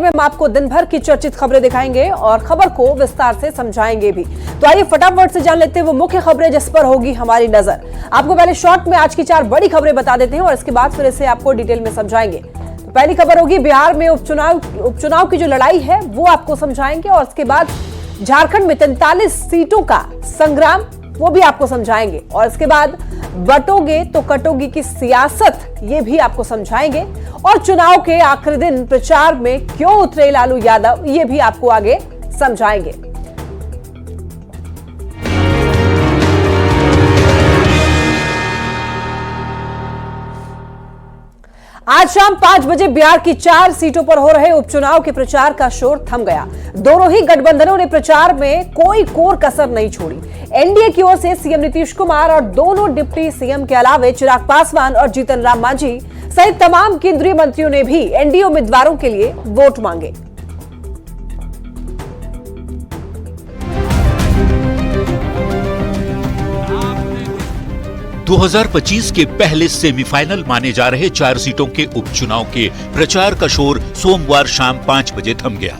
में हम आपको दिन भर की चर्चित खबरें दिखाएंगे और खबर को विस्तार से समझाएंगे भी। तो आइए फटाफट से जान लेते हैं वो मुख्य खबरें जिस पर होगी हमारी नजर। आपको पहले शॉर्ट में आज की 4 बड़ी खबरें बता देते हैं और इसके बाद फिर इसे आपको डिटेल में समझाएंगे। तो पहली खबर होगी बिहार में उपचुनाव की जो लड़ाई है वो आपको समझाएंगे और इसके बाद झारखंड में 43 सीटों का संग्राम वो भी आपको समझाएंगे और इसके बाद बटोगे तो कटोगी की सियासत ये भी आपको समझाएंगे और चुनाव के आखिरी दिन प्रचार में क्यों उतरे लालू यादव ये भी आपको आगे समझाएंगे। आज शाम 5 बजे बिहार की 4 सीटों पर हो रहे उपचुनाव के प्रचार का शोर थम गया। दोनों ही गठबंधनों ने प्रचार में कोई कोर कसर नहीं छोड़ी। एनडीए की ओर से सीएम नीतीश कुमार और दोनों डिप्टी सीएम के अलावे चिराग पासवान और जीतन राम मांझी सहित तमाम केंद्रीय मंत्रियों ने भी एनडीए उम्मीदवारों के लिए वोट मांगे। दो 2025 के पहले सेमीफाइनल माने जा रहे 4 सीटों के उपचुनाव के प्रचार का शोर सोमवार शाम 5 बजे थम गया।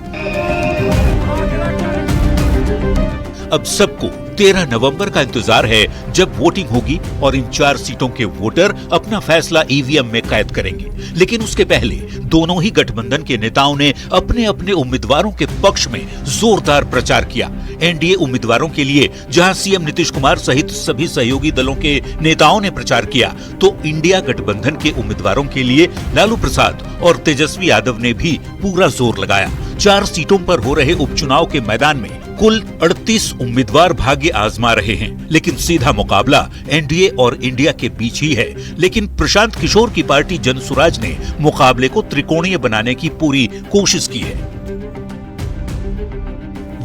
अब सबको 13 नवंबर का इंतजार है जब वोटिंग होगी और इन 4 सीटों के वोटर अपना फैसला ईवीएम में कैद करेंगे। लेकिन उसके पहले दोनों ही गठबंधन के नेताओं ने अपने अपने उम्मीदवारों के पक्ष में जोरदार प्रचार किया। एनडीए उम्मीदवारों के लिए जहां सीएम नीतीश कुमार सहित सभी सहयोगी दलों के नेताओं ने प्रचार किया, तो इंडिया गठबंधन के उम्मीदवारों के लिए लालू प्रसाद और तेजस्वी यादव ने भी पूरा जोर लगाया। 4 सीटों पर हो रहे उपचुनाव के मैदान में कुल 38 उम्मीदवार भाग्य आजमा रहे हैं, लेकिन सीधा मुकाबला एनडीए और इंडिया के बीच ही है। लेकिन प्रशांत किशोर की पार्टी जनसुराज ने मुकाबले को त्रिकोणीय बनाने की पूरी कोशिश की है।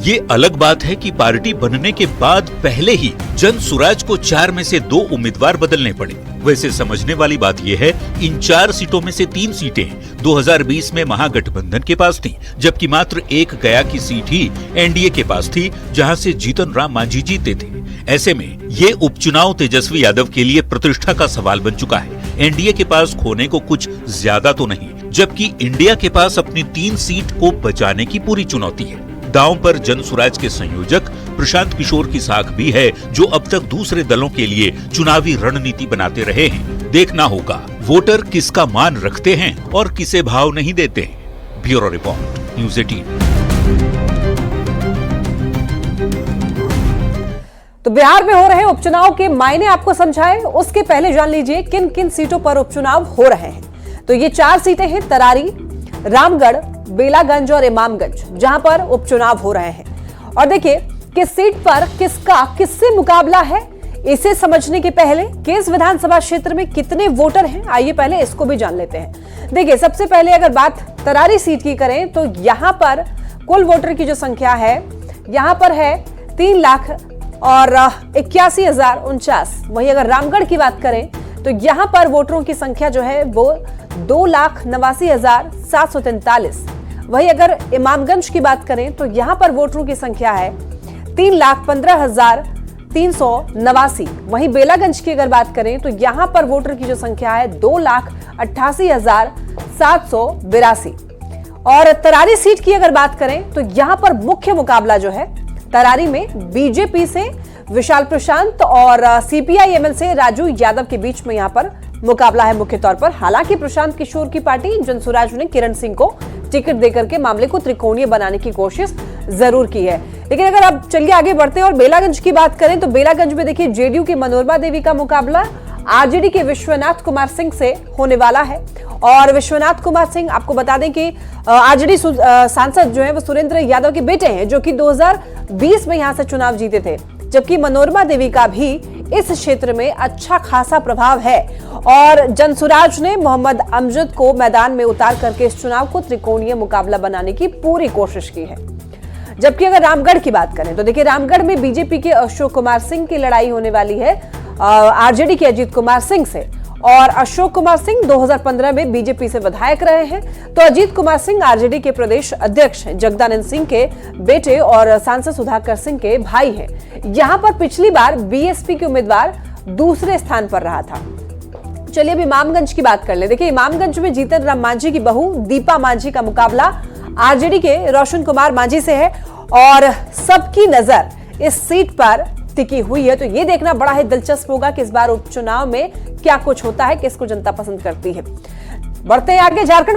ये अलग बात है कि पार्टी बनने के बाद पहले ही जनसुराज को 4 में से 2 उम्मीदवार बदलने पड़े। वैसे समझने वाली बात यह है, इन 4 सीटों में से 3 सीटें 2020 में महागठबंधन के पास थीं, जबकि मात्र एक गया की सीट ही एनडीए के पास थी, जहां से जीतन राम मांझी जीते थे। ऐसे में ये उपचुनाव तेजस्वी यादव के लिए प्रतिष्ठा का सवाल बन चुका है। एनडीए के पास खोने को कुछ ज्यादा तो नहीं, जबकि इंडिया के पास अपनी 3 सीट को बचाने की पूरी चुनौती है। दांव पर जनसुराज के संयोजक प्रशांत किशोर की साख भी है, जो अब तक दूसरे दलों के लिए चुनावी रणनीति बनाते रहे हैं। देखना होगा वोटर किसका मान रखते हैं और किसे भाव नहीं देते हैं। Bureau report, news 18। तो बिहार में हो रहे उपचुनाव के मायने आपको समझाए, उसके पहले जान लीजिए किन किन सीटों पर उपचुनाव हो रहे हैं। तो ये 4 सीटें हैं तरारी, रामगढ़, बेलागंज और इमामगंज, जहां पर उपचुनाव हो रहे हैं। और देखिए किस सीट पर किससे मुकाबला है, इसे समझने के पहले किस विधानसभा क्षेत्र में कितने वोटर हैं, आइए पहले इसको भी जान लेते हैं। देखिए सबसे पहले अगर बात तरारी सीट की करें तो यहां पर कुल वोटर की जो संख्या है यहां पर है 3,81,049। वहीं अगर रामगढ़ की बात करें तो यहां पर वोटरों की संख्या जो है वो 2,89,743। वहीं अगर इमामगंज की बात करें तो यहां पर वोटरों की संख्या है 3,15,389। वहीं बेलागंज की अगर बात करें तो यहां पर वोटर की जो संख्या है 2,88,782। और तरारी सीट की अगर बात करें तो यहां पर मुख्य मुकाबला जो है तरारी में बीजेपी से विशाल प्रशांत और सीपीआई एमएल से राजू यादव के बीच में यहां पर मुकाबला है मुख्य तौर पर। हालांकि प्रशांत किशोर की पार्टी जनसुराज ने किरण सिंह को टिकट देकर के मामले को त्रिकोणीय बनाने की कोशिश जरूर की है। लेकिन अगर अब चलिए आगे बढ़ते हैं और बेलागंज की बात करें तो बेलागंज में देखिए जेडीयू की मनोरमा देवी का मुकाबला आरजेडी के विश्वनाथ कुमार सिंह से होने वाला है। और विश्वनाथ कुमार सिंह आपको बता दें कि आरजेडी सांसद जो है वो सुरेंद्र यादव के बेटे हैं, जो कि 2020 में यहां से चुनाव जीते थे। जबकि मनोरमा देवी का भी इस क्षेत्र में अच्छा खासा प्रभाव है और जनसुराज ने मोहम्मद अमजद को मैदान में उतार करके इस चुनाव को त्रिकोणीय मुकाबला बनाने की पूरी कोशिश की है। जबकि अगर रामगढ़ की बात करें तो देखिए रामगढ़ में बीजेपी के अशोक कुमार सिंह की लड़ाई होने वाली है आरजेडी के अजीत कुमार सिंह से। और अशोक कुमार सिंह 2015 में बीजेपी से विधायक रहे हैं, तो अजीत कुमार सिंह आरजेडी के प्रदेश अध्यक्ष हैं, जगदानंद सिंह के बेटे और सांसद सुधाकर सिंह के भाई हैं। यहां पर पिछली बार बीएसपी के उम्मीदवार दूसरे स्थान पर रहा था। चलिए अब इमामगंज की बात कर ले। देखिए इमामगंज में जीतन राम मांझी की बहू दीपा मांझी का मुकाबला आरजेडी के रोशन कुमार मांझी से है और सबकी नजर इस सीट पर टिकी हुई है। तो यह देखना बड़ा ही दिलचस्प होगा कि इस बार उपचुनाव में क्या कुछ होता है, किसको जनता पसंद करती है। बढ़ते हैं आगे। झारखंड